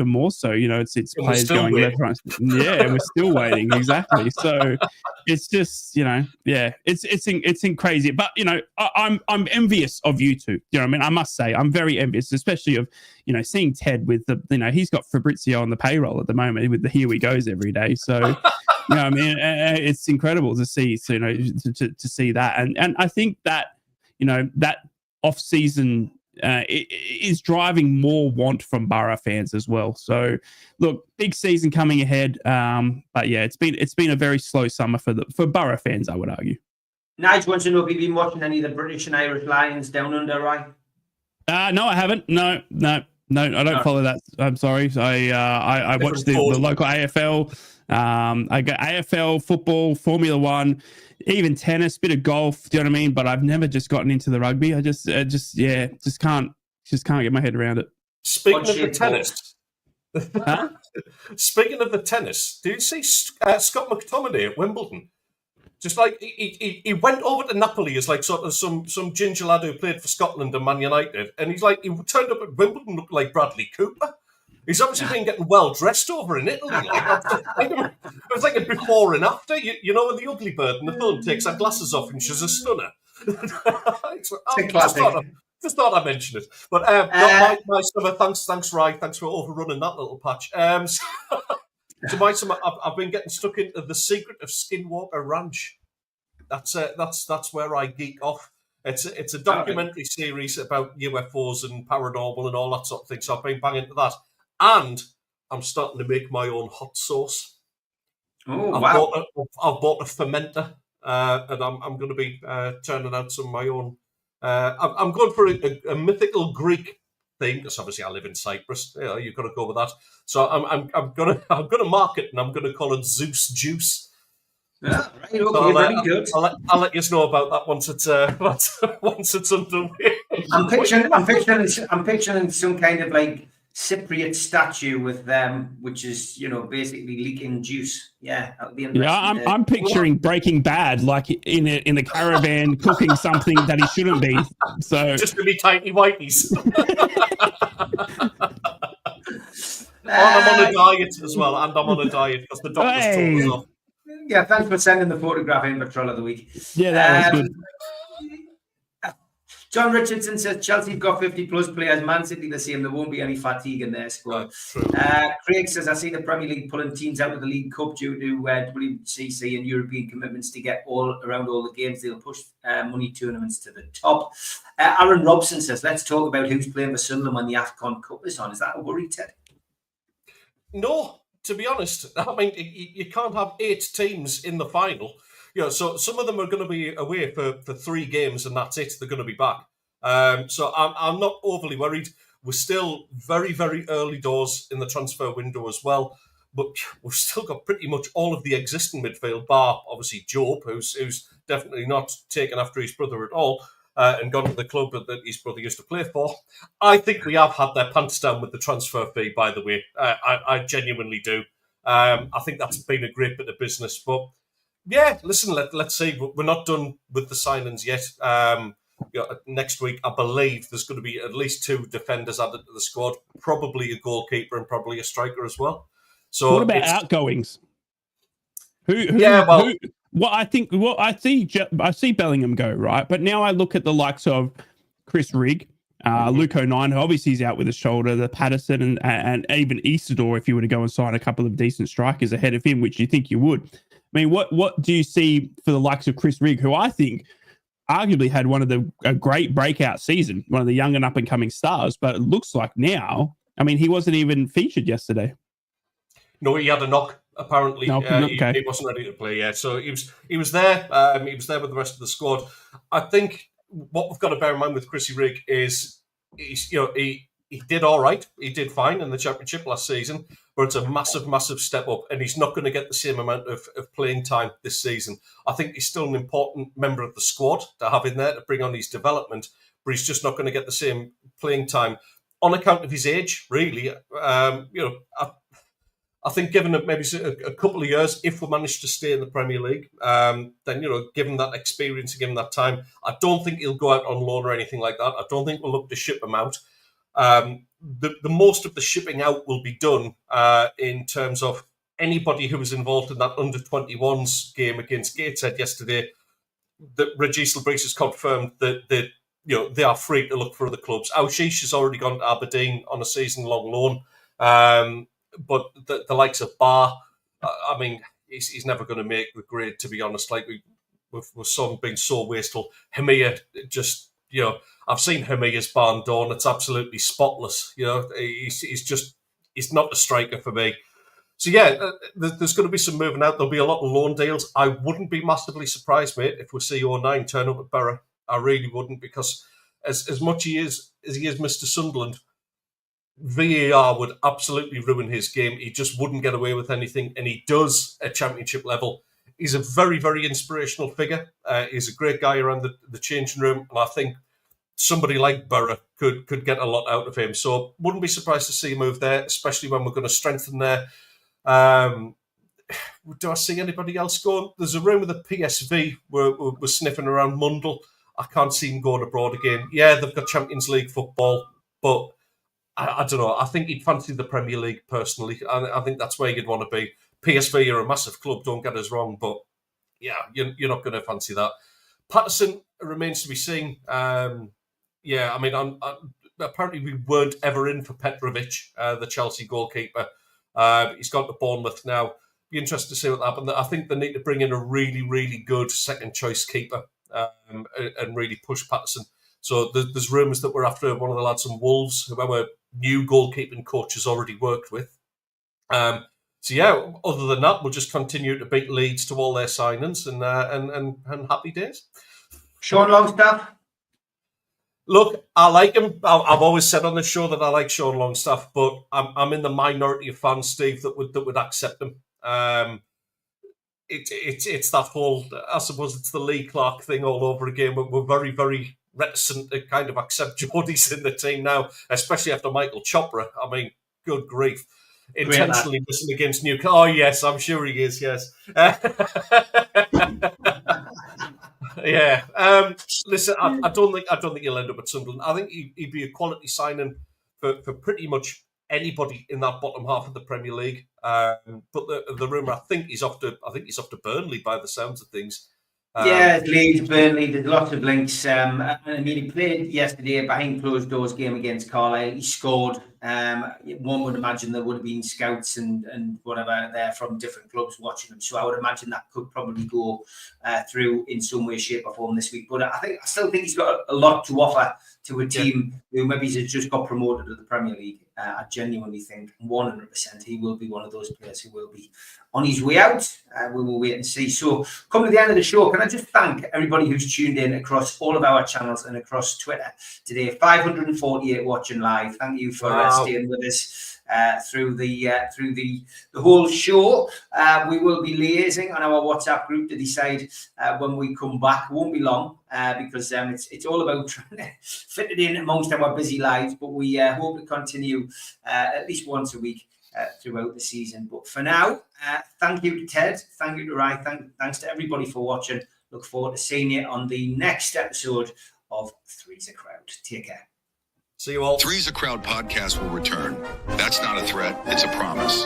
more so. It's players going left, right. Yeah, we're still waiting. Exactly. So it's just it's crazy. But I'm envious of you two. You know what I mean? I must say I'm very envious, especially of seeing Ted with the he's got Fabrizio on the payroll at the moment with the Here We Goes every day. So I mean, it's incredible to see. So to see that, and I think that that off-season is driving more want from Borough fans as well. So look, big season coming ahead. But yeah, it's been a very slow summer for Borough fans, I would argue. Nigel wants to know if you've been watching any of the British and Irish Lions down under, right? No, I haven't. No, I don't follow that. I'm sorry. I watch the local AFL. I got AFL, football, Formula One, even tennis, bit of golf. Do you know what I mean? But I've never just gotten into the rugby. I just can't get my head around it. Speaking of the tennis, speaking of the tennis, did you see Scott McTominay at Wimbledon? Just like he went over to Napoli as like sort of some ginger lad who played for Scotland and Man United, and he turned up at Wimbledon looking like Bradley Cooper. He's obviously been getting well dressed over in Italy. It was like a before and after. You know when the ugly bird in the film takes her glasses off and she's a stunner. Just thought I'd mention it. But my summer, thanks, Rye. Thanks for overrunning that little patch. So my summer, I've been getting stuck into The Secret of Skinwalker Ranch. That's where I geek off. It's a documentary series about UFOs and paranormal and all that sort of thing. So I've been banging into that. And I'm starting to make my own hot sauce. Oh, wow. I've bought a fermenter, and I'm going to be turning out some of my own. I'm going for a mythical Greek thing, because obviously I live in Cyprus. You've got to go with that. So I'm gonna mark it, and I'm going to call it Zeus Juice. Yeah, right. Okay, very good. I'll let you know about that once it's underway. I'm picturing some kind of like Cypriot statue with them, which is basically leaking juice. Yeah, that would be interesting. Yeah, I'm picturing Breaking Bad, like in a caravan cooking something that he shouldn't be. So just to be tiny whiteys. I'm on a diet as well, and I'm on a diet because the doctor's told us off. Yeah, thanks for sending the photograph in for Troll of the Week. Yeah, that was good. John Richardson says Chelsea's got 50 plus players. Man City the same. There won't be any fatigue in their squad. Craig says I see the Premier League pulling teams out of the League Cup due to WCC and European commitments to get around all the games. They'll push money tournaments to the top. Aaron Robson says let's talk about who's playing for Sunderland when the AFCON Cup is on. Is that a worry, Ted? No, to be honest. I mean, you can't have 8 teams in the final. So some of them are going to be away for 3 games and that's it. They're going to be back. So I'm not overly worried. We're still very, very early doors in the transfer window as well. But we've still got pretty much all of the existing midfield, bar obviously Job, who's definitely not taken after his brother at all and gone to the club that his brother used to play for. I think we have had their pants down with the transfer fee, by the way. I genuinely do. I think that's been a great bit of business. But yeah, listen, let's see. We're not done with the signings yet. Next week, I believe there's going to be at least 2 defenders added to the squad, probably a goalkeeper and probably a striker as well. So what about outgoings? I see Bellingham go, right, but now I look at the likes of Chris Rigg, Luke O'Nien, who obviously is out with his shoulder, the Patterson and even Isidore, if you were to go and sign a couple of decent strikers ahead of him, which you think you would. I mean, what do you see for the likes of Chris Rigg, who I think arguably had a great breakout season, one of the young and up and coming stars, but it looks like now, I mean, he wasn't even featured yesterday. No, he had a knock. Apparently, no, okay. He wasn't ready to play yet. So he was there. He was there with the rest of the squad. I think what we've got to bear in mind with Chrissy Rigg is, he did all right. He did fine in the Championship last season, but it's a massive, massive step up, and he's not going to get the same amount of playing time this season. I think he's still an important member of the squad to have in there to bring on his development, but he's just not going to get the same playing time on account of his age, really. I think given maybe a couple of years, if we manage to stay in the Premier League, then, given that experience and given that time, I don't think he'll go out on loan or anything like that. I don't think we'll look to ship him out. The most of the shipping out will be done in terms of anybody who was involved in that under-21s game against Gateshead yesterday. That Regis Lebris has confirmed that they are free to look for other clubs. Aushish has already gone to Aberdeen on a season-long loan. But the likes of Barr, I mean, he's never going to make the grade, to be honest. Like, we've been so wasteful. Hemia, just, I've seen Hemia's barn door, and it's absolutely spotless. He's not a striker for me. So, yeah, there's going to be some moving out. There'll be a lot of loan deals. I wouldn't be massively surprised, mate, if we see O'Nien turn up at Borough. I really wouldn't, because as much as he is Mr. Sunderland, VAR would absolutely ruin his game. He just wouldn't get away with anything, and he does at Championship level. He's a very, very inspirational figure. He's a great guy around the changing room, and I think somebody like Borough could get a lot out of him. So wouldn't be surprised to see a move there, especially when we're going to strengthen there. Do I see anybody else going? There's a rumour that PSV were sniffing around Mundle. I can't see him going abroad again. Yeah, they've got Champions League football, but I don't know. I think he'd fancy the Premier League personally. I think that's where you'd want to be. PSV are a massive club, don't get us wrong, but yeah, you're not going to fancy that. Patterson remains to be seen. Yeah, I mean, apparently we weren't ever in for Petrovic, the Chelsea goalkeeper. He's gone to Bournemouth now. Be interested to see what happened. I think they need to bring in a really, really good second choice keeper and really push Patterson. So there's rumours that we're after one of the lads from Wolves, who our new goalkeeping coach has already worked with. So yeah, other than that, we'll just continue to beat Leeds to all their signings and happy days. Sean Longstaff? Look, I like him. I've always said on the show that I like Sean Longstaff, but I'm in the minority of fans, Steve, that would accept him. It's that whole, I suppose it's the Lee Clark thing all over again. We're very, very reticent to kind of accept Geordie's in the team now, especially after Michael Chopra. I mean, good grief. Intentionally missing against Newcastle. Oh, yes, I'm sure he is, yes. Yeah. Listen, I don't think he'll end up at Sunderland. I think he'd be a quality signing for pretty much anybody in that bottom half of the Premier League. But the rumour, I think he's off to Burnley by the sounds of things. Yeah, Leeds, Burnley, there's lots of links. I mean, he played yesterday behind closed doors game against Carlisle. He scored. One would imagine there would have been scouts and whatever there from different clubs watching him. So I would imagine that could probably go through in some way, shape or form this week. But I still think he's got a lot to offer to a team who maybe has just got promoted to the Premier League. I genuinely think 100% he will be one of those players who will be on his way out. We will wait and see. So coming to the end of the show, can I just thank everybody who's tuned in across all of our channels and across Twitter today. 548 watching live. Thank you for staying with us through the whole show. We will be liaising on our WhatsApp group to decide when we come back. It won't be long because it's all about trying to fit it in amongst our busy lives. But we hope to continue at least once a week throughout the season. But for now, thank you to Ted, thank you to Rai, thanks to everybody for watching. Look forward to seeing you on the next episode of Three's a Crowd. Take care. See you all. Three's a Crowd podcast will return. That's not a threat, it's a promise.